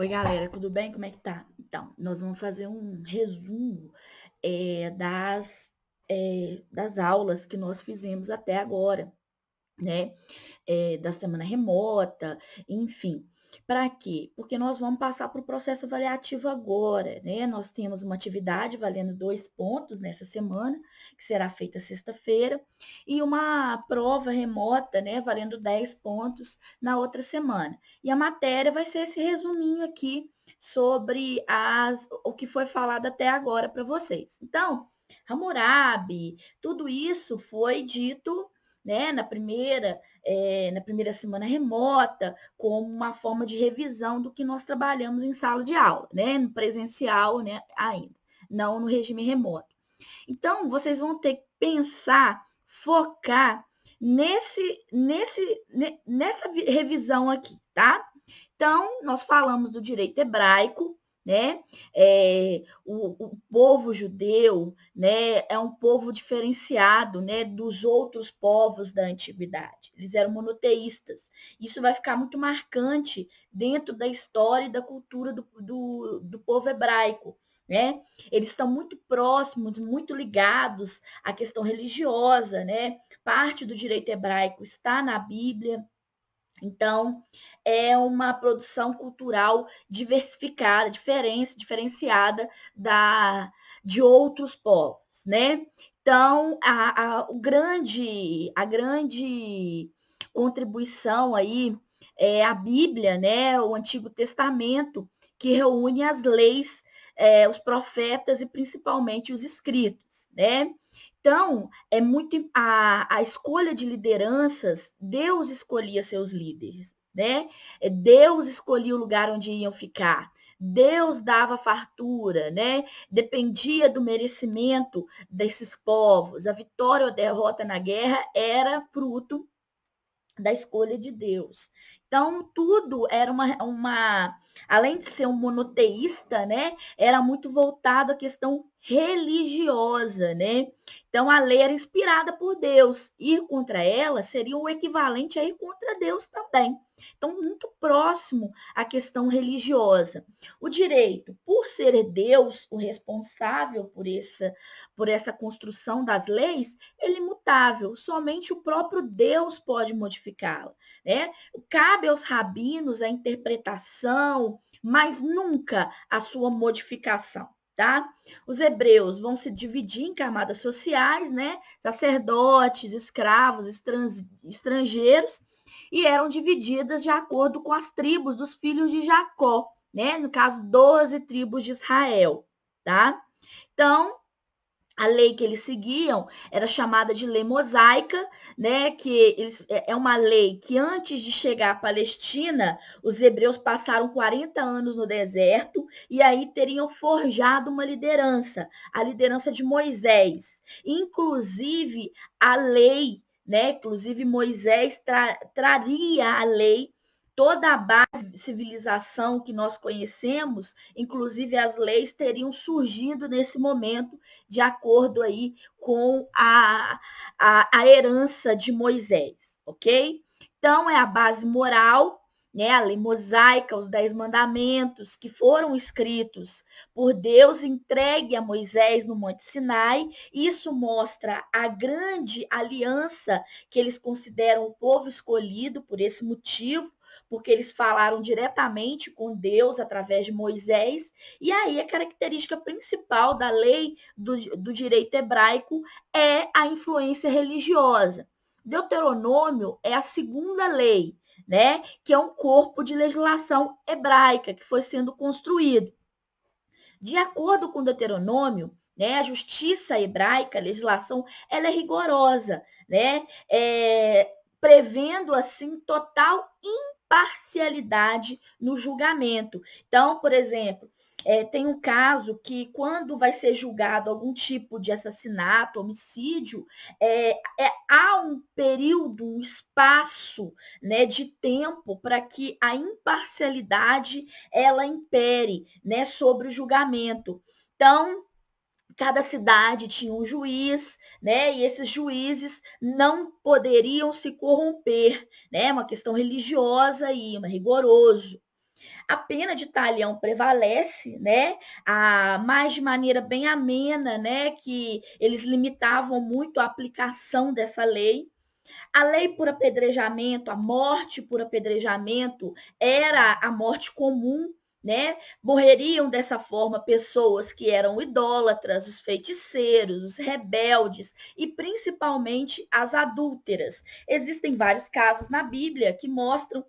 Oi, galera, tudo bem? Como é que tá? Então, nós vamos fazer um resumo das aulas que nós fizemos até agora, né? Da semana remota, enfim. Para quê? Porque nós vamos passar para o processo avaliativo agora, né? Nós temos uma atividade valendo 2 pontos nessa semana, que será feita sexta-feira, e uma prova remota, né? Valendo 10 pontos na outra semana. E a matéria vai ser esse resuminho aqui sobre o que foi falado até agora para vocês. Então, Hammurabi, tudo isso foi dito, né, na primeira semana remota, como uma forma de revisão do que nós trabalhamos em sala de aula, né, no presencial, né, ainda, não no regime remoto. Então, vocês vão ter que pensar, focar nessa revisão aqui, tá? Então, nós falamos do direito hebraico, né? O povo judeu, né, é um povo diferenciado, né, dos outros povos da antiguidade. Eles eram monoteístas. Isso vai ficar muito marcante dentro da história e da cultura do povo hebraico, né? Eles estão muito próximos, muito ligados à questão religiosa, né? Parte do direito hebraico está na Bíblia. Então, é uma produção cultural diversificada, diferenciada de outros povos, né? Então, a grande contribuição aí é a Bíblia, né? O Antigo Testamento, que reúne as leis, os profetas e principalmente os escritos, né? Então, é muito a escolha de lideranças, Deus escolhia seus líderes, né? Deus escolhia o lugar onde iam ficar. Deus dava fartura, né? Dependia do merecimento desses povos. A vitória ou a derrota na guerra era fruto da escolha de Deus. Então, tudo era além de ser um monoteísta, né, era muito voltado à questão religiosa, né? Então, a lei era inspirada por Deus. Ir contra ela seria o equivalente a ir contra Deus também. Então, muito próximo à questão religiosa. O direito, por ser Deus o responsável por essa construção das leis, ele é imutável, somente o próprio Deus pode modificá-la, né? Cabe aos rabinos a interpretação, mas nunca a sua modificação. Tá? Os hebreus vão se dividir em camadas sociais, né? Sacerdotes, escravos, estrangeiros, e eram divididas de acordo com as tribos dos filhos de Jacó, né? No caso, 12 tribos de Israel, tá? Então, a lei que eles seguiam era chamada de lei mosaica, né? É uma lei que antes de chegar à Palestina, os hebreus passaram 40 anos no deserto e aí teriam forjado uma liderança, a liderança de Moisés. Inclusive, a lei, né? Inclusive, Moisés traria a lei, toda a base de civilização que nós conhecemos, inclusive as leis, teriam surgido nesse momento de acordo aí com a herança de Moisés, ok? Então, é a base moral, né? A lei mosaica, os 10 mandamentos que foram escritos por Deus, entregue a Moisés no Monte Sinai. Isso mostra a grande aliança que eles consideram o povo escolhido por esse motivo, porque eles falaram diretamente com Deus através de Moisés. E aí a característica principal da lei do direito hebraico é a influência religiosa. Deuteronômio é a segunda lei, né, que é um corpo de legislação hebraica que foi sendo construído. De acordo com Deuteronômio, né, a justiça hebraica, a legislação, ela é rigorosa, né, prevendo assim total imparcialidade no julgamento. Então, por exemplo, tem um caso que, quando vai ser julgado algum tipo de assassinato, homicídio, há um período, um espaço, né, de tempo para que a imparcialidade ela impere, né, sobre o julgamento. Então, cada cidade tinha um juiz, né? E esses juízes não poderiam se corromper, né? Uma questão religiosa e rigoroso. A pena de talhão prevalece, né? Mais de maneira bem amena, né? Que eles limitavam muito a aplicação dessa lei. A lei por apedrejamento, a morte por apedrejamento, era a morte comum, né? Morreriam dessa forma pessoas que eram idólatras, os feiticeiros, os rebeldes e principalmente as adúlteras. Existem vários casos na Bíblia que mostram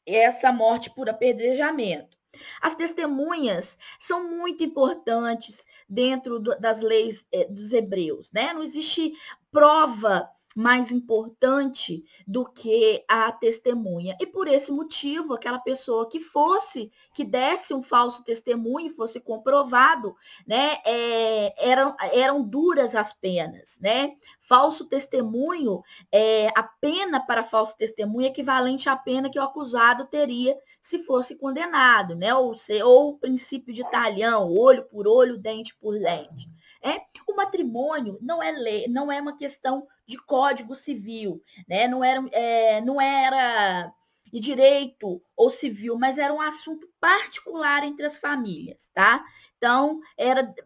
essa morte por apedrejamento. As testemunhas são muito importantes dentro das leis dos hebreus, né? Não existe prova mais importante do que a testemunha. E por esse motivo, aquela pessoa que desse um falso testemunho e fosse comprovado, né, eram duras as penas, né? Falso testemunho, a pena para falso testemunho é equivalente à pena que o acusado teria se fosse condenado, né? Ou o princípio de talhão, olho por olho, dente por dente. O matrimônio não é lei, não é uma questão de código civil, né? Não era de direito ou civil, mas era um assunto particular entre as famílias, tá? Então,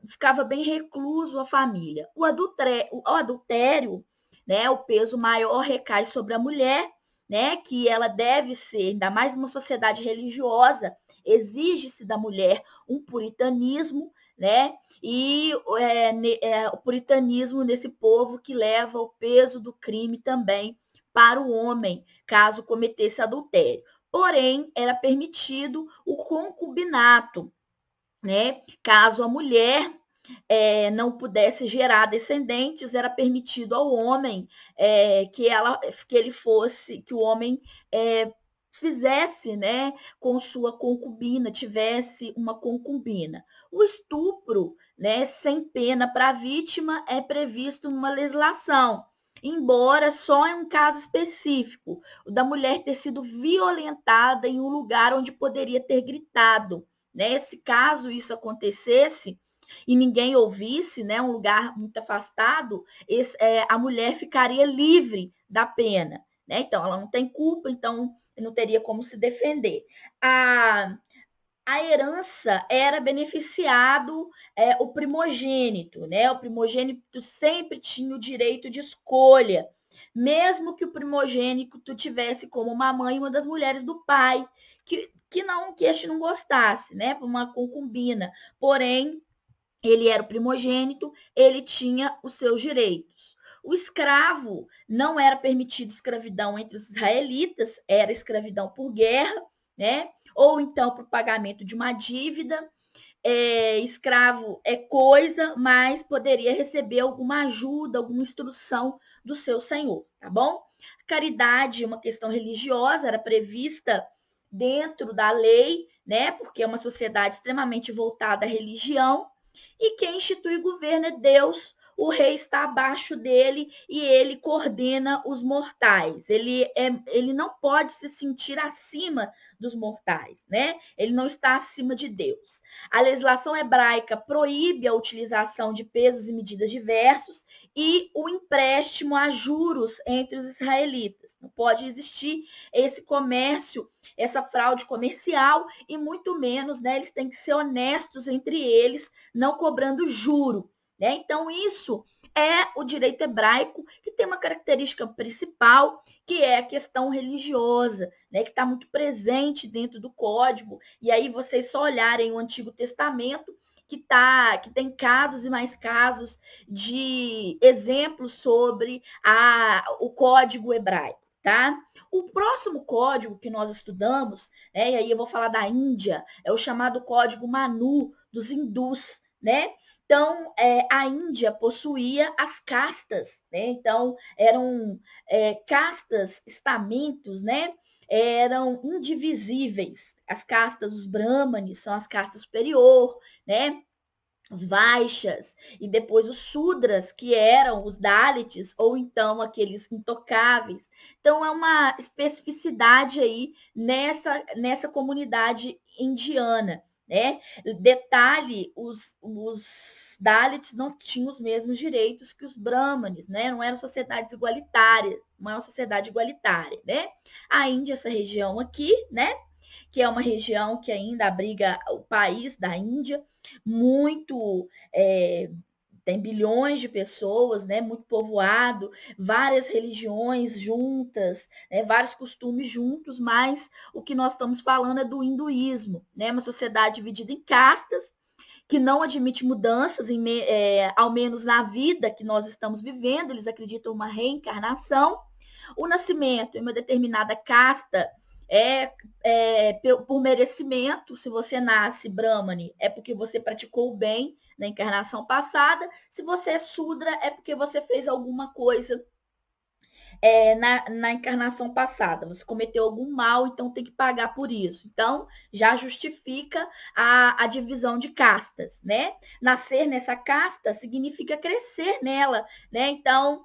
ficava bem recluso a família. O adultério, né? O peso maior recai sobre a mulher, né? Que ela deve ser, ainda mais numa sociedade religiosa, exige-se da mulher um puritanismo, né? E o puritanismo nesse povo que leva o peso do crime também para o homem, caso cometesse adultério. Porém, era permitido o concubinato, né? Caso a mulher não pudesse gerar descendentes, era permitido ao homem que o homem fizesse, né, com sua concubina, tivesse uma concubina. O estupro, né, sem pena para a vítima é previsto numa legislação, embora só em um caso específico, o da mulher ter sido violentada em um lugar onde poderia ter gritado, né? Se caso isso acontecesse e ninguém ouvisse, né, um lugar muito afastado, a mulher ficaria livre da pena, né? Então, ela não tem culpa, então não teria como se defender. A herança era beneficiado o primogênito, né? O primogênito sempre tinha o direito de escolha, mesmo que o primogênito tivesse como mamãe uma das mulheres do pai, que este não gostasse, né? Uma concubina. Porém, ele era o primogênito, ele tinha os seus direitos. O escravo não era permitido escravidão entre os israelitas, era escravidão por guerra, né? Ou então por pagamento de uma dívida. Escravo é coisa, mas poderia receber alguma ajuda, alguma instrução do seu senhor, tá bom? Caridade, uma questão religiosa, era prevista dentro da lei, né? Porque é uma sociedade extremamente voltada à religião, e quem institui o governo é Deus, o rei está abaixo dele e ele coordena os mortais. Ele não pode se sentir acima dos mortais, né? Ele não está acima de Deus. A legislação hebraica proíbe a utilização de pesos e medidas diversos e o empréstimo a juros entre os israelitas. Não pode existir esse comércio, essa fraude comercial e muito menos, né? Eles têm que ser honestos entre eles, não cobrando juro, né? Então, isso é o direito hebraico, que tem uma característica principal, que é a questão religiosa, né? Que está muito presente dentro do código. E aí, vocês só olharem o Antigo Testamento, que tem casos e mais casos de exemplos sobre o código hebraico, tá? O próximo código que nós estudamos, né, e aí eu vou falar da Índia, é o chamado Código Manu dos hindus, né? Então, a Índia possuía as castas, né? Então, eram castas, estamentos, né? Eram indivisíveis. As castas, os brahmanes, são as castas superior, né? Os Vaixas, e depois os Sudras, que eram os Dalits, ou então aqueles intocáveis. Então, é uma especificidade aí nessa comunidade indiana, né? Detalhe, os Dalits não tinham os mesmos direitos que os Brahmanes, né? Não eram sociedades igualitárias, não é uma sociedade igualitária, né? A Índia, essa região aqui, né? que é uma região que ainda abriga o país da Índia, muito tem bilhões de pessoas, né, muito povoado, várias religiões juntas, né, vários costumes juntos, mas o que nós estamos falando é do hinduísmo, né, uma sociedade dividida em castas, que não admite mudanças, ao menos na vida que nós estamos vivendo, eles acreditam em uma reencarnação. O nascimento em uma determinada casta por merecimento. Se você nasce Brahmane, é porque você praticou o bem na encarnação passada. Se você é Sudra, é porque você fez alguma coisa na encarnação passada. Você cometeu algum mal, então tem que pagar por isso. Então, já justifica a divisão de castas, né? Nascer nessa casta significa crescer nela, né? Então,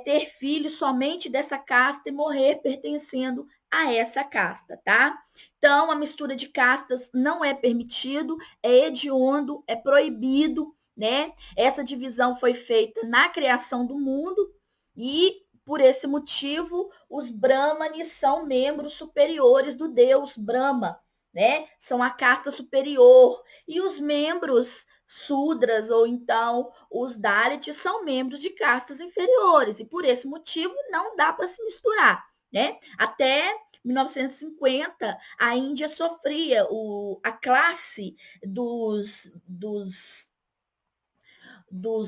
ter filhos somente dessa casta e morrer pertencendo a essa casta, tá? Então, a mistura de castas não é permitido, é hediondo, é proibido, né? Essa divisão foi feita na criação do mundo e por esse motivo, os Brahmanes são membros superiores do deus Brahma, né? São a casta superior. E os membros Sudras, ou então os Dalits, são membros de castas inferiores. E por esse motivo, não dá para se misturar, né? Até 1950, a Índia sofria a classe dos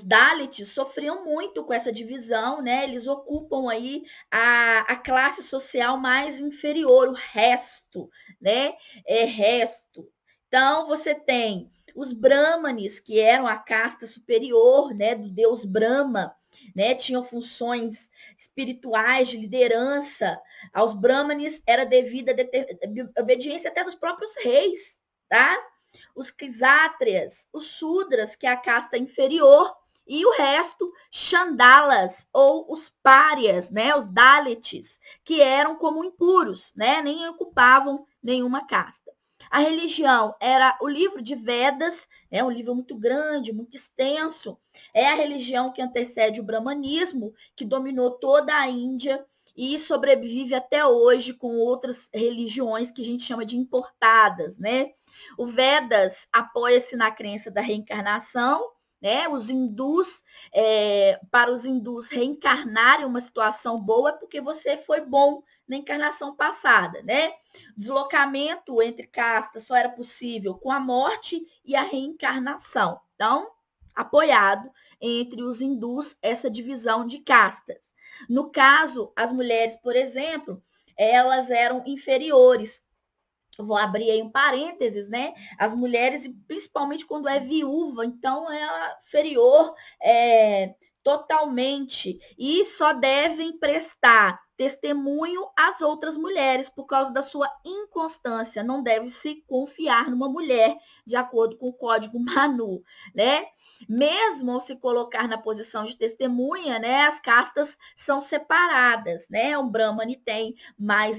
Dalits sofriam muito com essa divisão, né? Eles ocupam aí a classe social mais inferior, o resto, né? Resto. Então, você tem os Brahmanes, que eram a casta superior, né, do deus Brahma, né? Tinham funções espirituais de liderança. Aos Brahmanes era devida a obediência até dos próprios reis, tá? Os Kshatriyas, os Sudras, que é a casta inferior, e o resto, Chandalas, ou os párias, né, os Dalits, que eram como impuros, né, nem ocupavam nenhuma casta. A religião era o livro de Vedas, é um livro muito grande, muito extenso, é a religião que antecede o brahmanismo, que dominou toda a Índia e sobrevive até hoje com outras religiões que a gente chama de importadas, né? O Vedas apoia-se na crença da reencarnação, né? Os hindus, para os hindus, reencarnar em uma situação boa é porque você foi bom na encarnação passada, né? Deslocamento entre castas só era possível com a morte e a reencarnação. Então, apoiado entre os hindus essa divisão de castas. No caso, as mulheres, por exemplo, elas eram inferiores. Eu vou abrir aí um parênteses, né? As mulheres, principalmente quando é viúva, então é inferior totalmente. E só devem prestar testemunho às outras mulheres por causa da sua inconstância. Não deve se confiar numa mulher, de acordo com o Código Manu, né? Mesmo ao se colocar na posição de testemunha, né? As castas são separadas, né? O Brahmane tem mais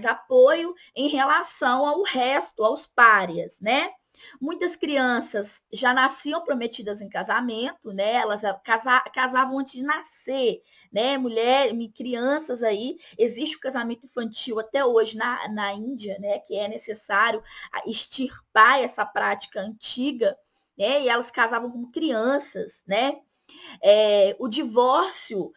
apoio em relação ao resto, aos párias, né? Muitas crianças já nasciam prometidas em casamento, né? Elas casavam antes de nascer, né? Crianças aí, existe o casamento infantil até hoje na Índia, né? Que é necessário extirpar essa prática antiga, né? E elas casavam como crianças, né? O divórcio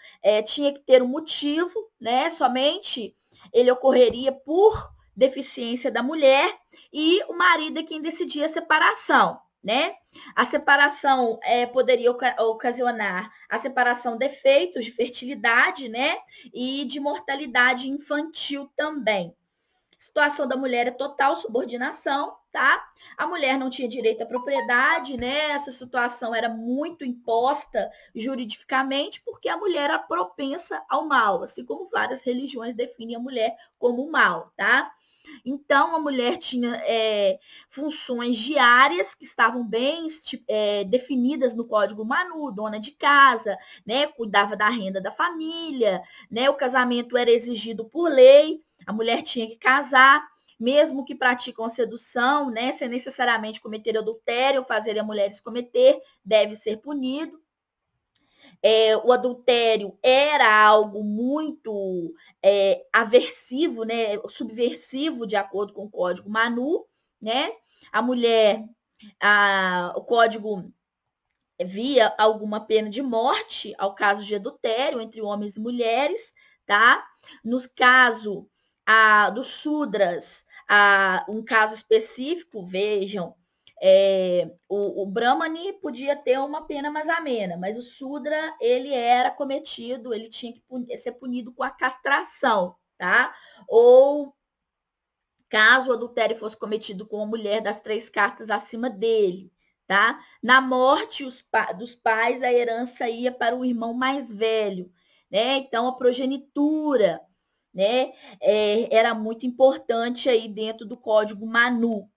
tinha que ter um motivo, né? Somente ele ocorreria por deficiência da mulher e o marido é quem decidia a separação, né? A separação poderia ocasionar a separação de efeitos de fertilidade, né? E de mortalidade infantil também. Situação da mulher é total subordinação, tá? A mulher não tinha direito à propriedade, né? Essa situação era muito imposta juridicamente porque a mulher era propensa ao mal, assim como várias religiões definem a mulher como mal, tá? Então, a mulher tinha funções diárias que estavam bem definidas no Código Manu, dona de casa, né, cuidava da renda da família, né, o casamento era exigido por lei, a mulher tinha que casar, mesmo que praticam a sedução, né, sem necessariamente cometer adultério ou fazer a mulheres cometer, deve ser punido. o adultério era algo muito aversivo, né, subversivo, de acordo com o Código Manu, né? A mulher, o Código via alguma pena de morte ao caso de adultério entre homens e mulheres, tá? Nos casos dos Sudras, um caso específico, vejam, o Brahmani podia ter uma pena mais amena, mas o Sudra, ele era cometido, ele tinha que ser punido com a castração, tá? Ou caso o adultério fosse cometido com uma mulher das 3 castas acima dele, tá? Na morte dos pais, a herança ia para o irmão mais velho, né? Então, a progenitura, né, era muito importante aí dentro do Código Manu.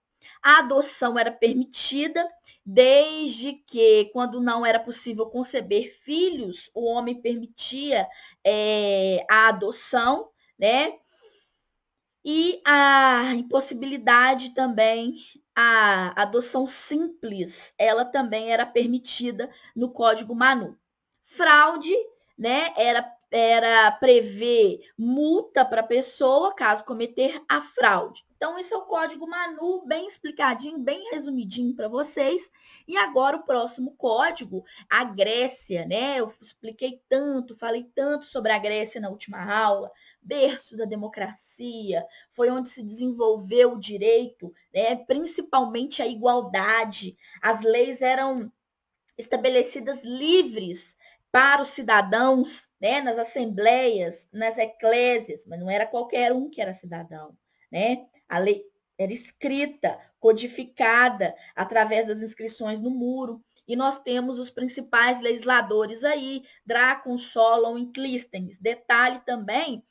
A adoção era permitida, desde que, quando não era possível conceber filhos, o homem permitia a adoção, né? E a impossibilidade também, a adoção simples, ela também era permitida no Código Manu. Fraude, né, era prever multa para a pessoa caso cometer a fraude. Então, esse é o Código Manu, bem explicadinho, bem resumidinho para vocês. E agora o próximo código, a Grécia, né? Eu expliquei tanto, falei tanto sobre a Grécia na última aula, berço da democracia, foi onde se desenvolveu o direito, né? Principalmente a igualdade. As leis eram estabelecidas livres para os cidadãos, né, nas assembleias, nas eclésias, mas não era qualquer um que era cidadão, né? A lei era escrita, codificada através das inscrições no muro, e nós temos os principais legisladores aí, Drácon, Solon e Clístenes. Detalhe também,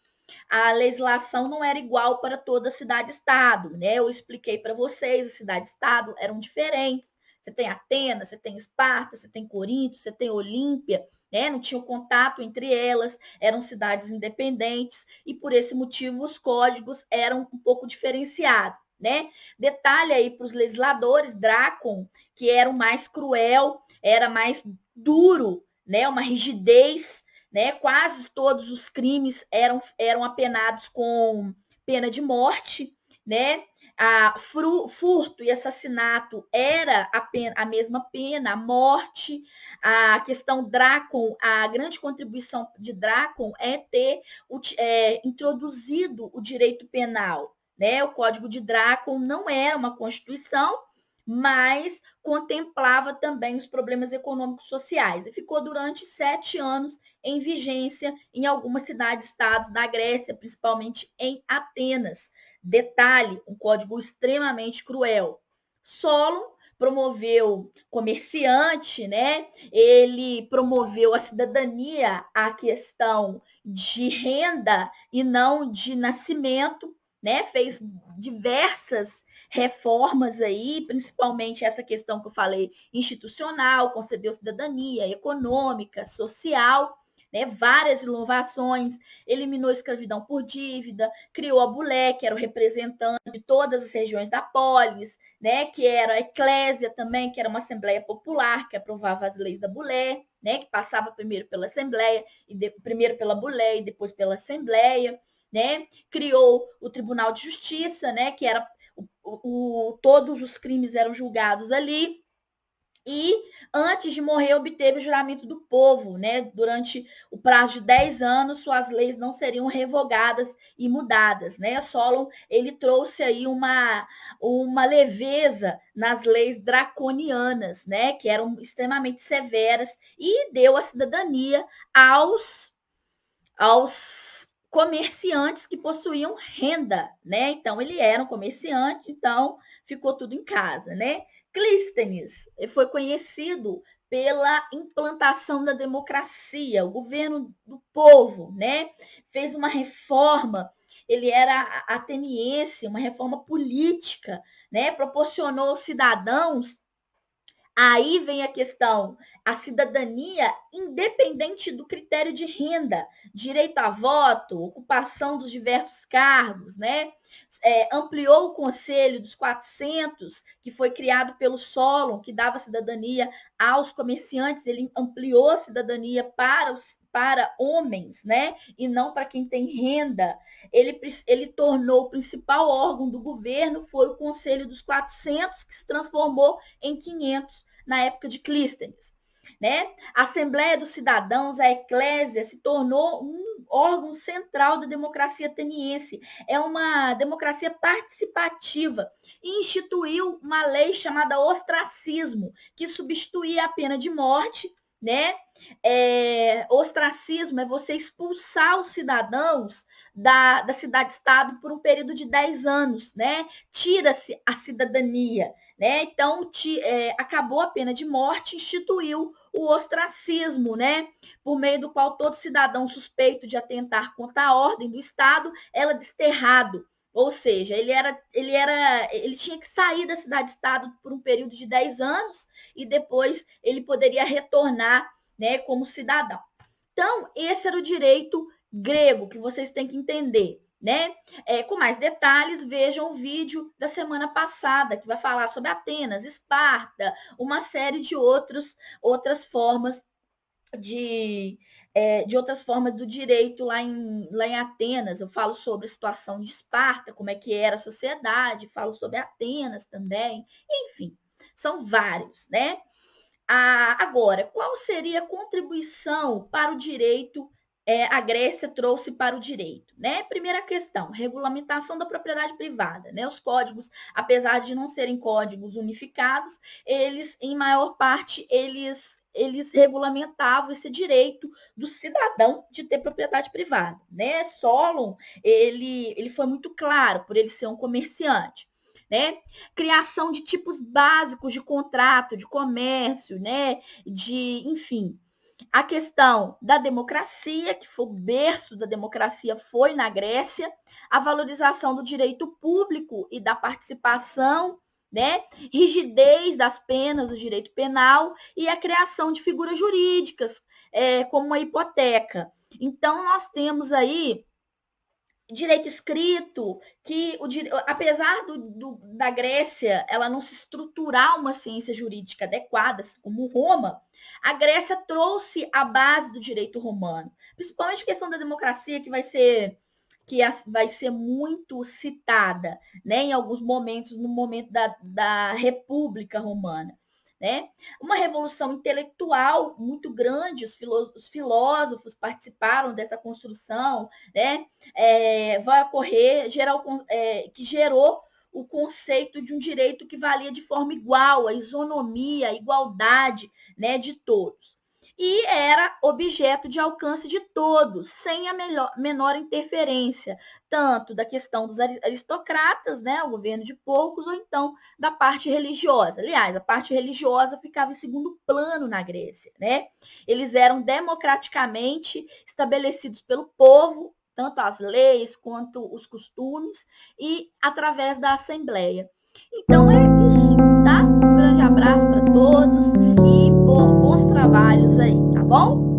a legislação não era igual para toda cidade-estado, né? Eu expliquei para vocês, as cidades-estado eram diferentes. Você tem Atenas, você tem Esparta, você tem Corinto, você tem Olímpia, né? Não tinha contato entre elas, eram cidades independentes e por esse motivo os códigos eram um pouco diferenciados, né? Detalhe aí para os legisladores, Drácon, que era o mais cruel, era mais duro, né? Uma rigidez, né? Quase todos os crimes eram apenados com pena de morte, né? Furto e assassinato era a mesma pena, a morte. A questão Drácon, a grande contribuição de Drácon é ter introduzido o direito penal, né? O Código de Drácon não era uma constituição, mas contemplava também os problemas econômicos sociais e ficou durante 7 anos em vigência em algumas cidades-estados da Grécia, principalmente em Atenas. Detalhe, um código extremamente cruel. Solon promoveu comerciante, né? Ele promoveu a cidadania, a questão de renda e não de nascimento, né? Fez diversas reformas aí, principalmente essa questão que eu falei, institucional, concedeu cidadania, econômica, social, né? Várias inovações, eliminou a escravidão por dívida, criou a Bulé, que era o representante de todas as regiões da polis, né? Que era a Eclésia também, que era uma assembleia popular, que aprovava as leis da Bulé, né? Que passava primeiro pela Assembleia, primeiro pela Bulé e depois pela Assembleia, né? Criou o Tribunal de Justiça, né? Que era todos os crimes eram julgados ali. E antes de morrer, obteve o juramento do povo, né? Durante o prazo de 10 anos, suas leis não seriam revogadas e mudadas, né? Solon, ele trouxe aí uma leveza nas leis draconianas, né? Que eram extremamente severas e deu a cidadania aos comerciantes que possuíam renda, né? Então, ele era um comerciante, então ficou tudo em casa, né? Clístenes foi conhecido pela implantação da democracia, o governo do povo, né? Fez uma reforma, ele era ateniense, uma reforma política, né? Proporcionou aos cidadãos. Aí vem a questão, a cidadania independente do critério de renda, direito a voto, ocupação dos diversos cargos, né? ampliou o Conselho dos 400, que foi criado pelo Solon, que dava cidadania aos comerciantes, ele ampliou a cidadania para homens, né? E não para quem tem renda. Ele tornou o principal órgão do governo, foi o Conselho dos 400, que se transformou em 500 na época de Clístenes. Né? A Assembleia dos Cidadãos, a Eclésia, se tornou um órgão central da democracia ateniense. É uma democracia participativa e instituiu uma lei chamada ostracismo, que substituía a pena de morte, né? Ostracismo é você expulsar os cidadãos da cidade-estado por um período de 10 anos, né? Tira-se a cidadania, né? Então, acabou a pena de morte, instituiu o ostracismo, né? Por meio do qual todo cidadão suspeito de atentar contra a ordem do Estado era desterrado. Ou seja, ele tinha que sair da cidade-estado por um período de 10 anos e depois ele poderia retornar, né, como cidadão. Então, esse era o direito grego que vocês têm que entender, né? Com mais detalhes, vejam o vídeo da semana passada, que vai falar sobre Atenas, Esparta, uma série de outras formas de outras formas do direito lá em Atenas. Eu falo sobre a situação de Esparta, como é que era a sociedade, falo sobre Atenas também, enfim, são vários, né? Agora, qual seria a contribuição para o direito a Grécia trouxe para o direito, né? Primeira questão, regulamentação da propriedade privada, né? Os códigos, apesar de não serem códigos unificados, eles, em maior parte, eles regulamentavam esse direito do cidadão de ter propriedade privada, né? Solon, ele foi muito claro por ele ser um comerciante, né? Criação de tipos básicos de contrato, de comércio, né? Enfim, a questão da democracia, que foi o berço da democracia, foi na Grécia, a valorização do direito público e da participação, né? Rigidez das penas do direito penal e a criação de figuras jurídicas, como a hipoteca. Então, nós temos aí direito escrito, que apesar da Grécia ela não se estruturar uma ciência jurídica adequada, como Roma, a Grécia trouxe a base do direito romano, principalmente a questão da democracia, que vai ser muito citada, né, em alguns momentos, no momento da República Romana. Né? Uma revolução intelectual muito grande, os filósofos participaram dessa construção, né? Vai ocorrer, que gerou o conceito de um direito que valia de forma igual, a isonomia, a igualdade, né, de todos. E era objeto de alcance de todos, sem a menor interferência, tanto da questão dos aristocratas, né, o governo de poucos, ou então da parte religiosa. Aliás, a parte religiosa ficava em segundo plano na Grécia, né? Eles eram democraticamente estabelecidos pelo povo, tanto as leis quanto os costumes, e através da Assembleia. Então, é isso, tá? Um grande abraço para todos e bons trabalhos aí, tá bom?